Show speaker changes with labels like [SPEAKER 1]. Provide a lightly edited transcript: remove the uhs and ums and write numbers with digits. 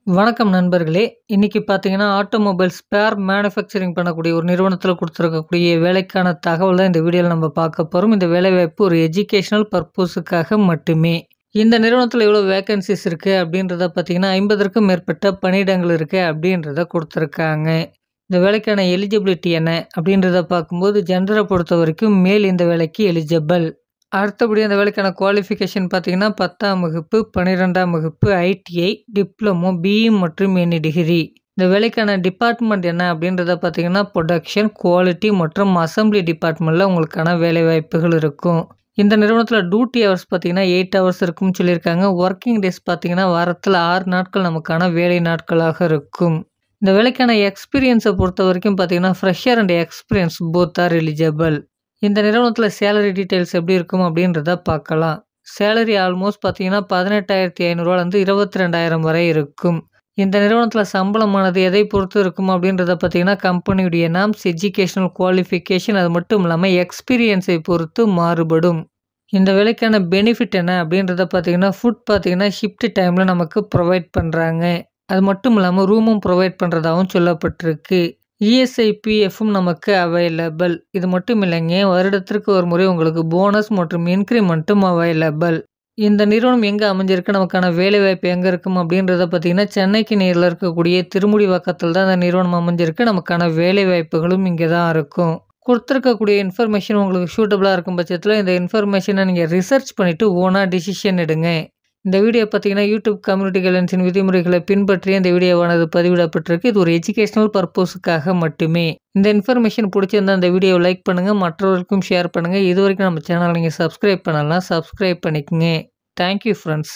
[SPEAKER 1] வணக்கம் நண்பர்களே! இன்னைக்கு பார்த்தீங்கன்னா, ஆட்டோமொபைல் ஸ்பேர் மேனுஃபேக்சரிங் பண்ணக்கூடிய ஒரு நிறுவனத்தில குடுத்துருக்கக்கூடிய வேலைக்கான தகவல் தான் இந்த வீடியோல நம்ம பார்க்க போறோம். இந்த வேலைவாய்ப்பு ஒரு எஜுகேஷனல் பர்ப்போஸுக்காக மட்டுமே. இந்த நிறுவனத்தில எவ்வளோ வேக்கன்ஸீஸ் இருக்கு அப்படின்றத பார்த்தீங்கன்னா, 50க்கும் மேற்பட்ட பணியிடங்கள் இருக்கு அப்படின்றத குடுத்துருக்காங்க. இந்த வேலைக்கான எலிஜிபிலிட்டி என்ன அப்படின்றத பார்க்கும்போது, ஜெண்டர பொறுத்தவரைக்கும் மேல் இந்த வேலைக்கு எலிஜிபிள். அடுத்தபடியா அந்த வேலைக்கான குவாலிஃபிகேஷன் பார்த்தீங்கன்னா, 10ஆம் வகுப்பு, 12ஆம் வகுப்பு, ஐடிஐ, டிப்ளமோ, பிஇ மற்றும் எனி டிகிரி. இந்த வேலைக்கான டிபார்ட்மெண்ட் என்ன அப்படின்றத பார்த்தீங்கன்னா, புரொடக்ஷன், குவாலிட்டி மற்றும் அசெம்பிளி டிபார்ட்மெண்ட்ல உங்களுக்கான வேலைவாய்ப்புகள் இருக்கும். இந்த நிறுவனத்தில டியூட்டி ஹவர்ஸ் பார்த்தீங்கன்னா, 8 ஹவர்ஸ் இருக்கும்னு சொல்லியிருக்காங்க. ஒர்க்கிங் டேஸ் பார்த்தீங்கன்னா, வாரத்தில 6 நாட்கள் நமக்கான வேலை நாட்களாக இருக்கும். இந்த வேலைக்கான எக்ஸ்பீரியன்ஸ பொறுத்தவரைக்கும் பார்த்தீங்கன்னா, fresher and experience both are eligible. இந்த நிறுவனத்தில சேலரி டீட்டெயில்ஸ் எப்படி இருக்கும் அப்படின்றத பார்க்கலாம். சேலரி ஆல்மோஸ்ட் பார்த்தீங்கன்னா, 18,500லேருந்து 22,000 வரை இருக்கும். இந்த நிறுவனத்தில சம்பளமானது எதை பொறுத்து இருக்கும் அப்படின்றத பார்த்தீங்கன்னா, கம்பெனியுடைய நார்ம்ஸ், எஜுகேஷனல் குவாலிஃபிகேஷன் அது மட்டும் இல்லாம எக்ஸ்பீரியன்ஸை பொறுத்து மாறுபடும். இந்த வேலைக்கான பெனிஃபிட் என்ன அப்படின்றத பார்த்தீங்கன்னா, ஃபுட் பார்த்தீங்கன்னா ஷிஃப்ட் டைம்ல நமக்கு ப்ரொவைட் பண்றாங்க. அது மட்டும் இல்லாம ரூமும் ப்ரொவைட் பண்றதாவும் சொல்லப்பட்டிருக்கு. இஎஸ்ஐ, பிஎஃப்பும் நமக்கு அவைலபிள். இது மட்டும் இல்லைங்க, வருடத்திற்கு ஒரு முறை உங்களுக்கு போனஸ் மற்றும் இன்கிரிமெண்ட்டும் அவைலபிள். இந்த நிறுவனம் எங்க அமைஞ்சிருக்கு, நமக்கான வேலைவாய்ப்பு எங்க இருக்கும் அப்படின்றத பார்த்தீங்கன்னா, சென்னைக்கு நேர்ல இருக்கக்கூடிய திருமுடிவாக்கத்தில் தான் இந்த நிறுவனம் அமைஞ்சிருக்கு. நமக்கான வேலைவாய்ப்புகளும் இங்கே தான் இருக்கும். குடுத்துருக்கக்கூடிய இன்ஃபர்மேஷன் உங்களுக்கு சூட்டபிளா இருக்கும் பட்சத்தில, இந்த இன்ஃபர்மேஷன நீங்க ரிசர்ச் பண்ணிட்டு ஓனா டிசிஷன் எடுங்க. இந்த வீடியோ பார்த்தீங்கன்னா, யூடியூப் கம்யூனிட்டி கைட்லைன்ஸின் விதிமுறைகளை பின்பற்றி இந்த வீடியோவானது பதிவிடப்பட்டிருக்கு. இது ஒரு எஜுகேஷனல் பர்ப்போஸுக்காக மட்டுமே. இந்த இன்ஃபர்மேஷன் பிடிச்சிருந்தா இந்த வீடியோவை லைக் பண்ணுங்க, மற்றவர்களுக்கும் ஷேர் பண்ணுங்க. இதுவரைக்கும் நம்ம சேனலை நீங்க சப்ஸ்கிரைப் பண்ணலனா சப்ஸ்கிரைப் பண்ணிக்கங்க. Thank you friends.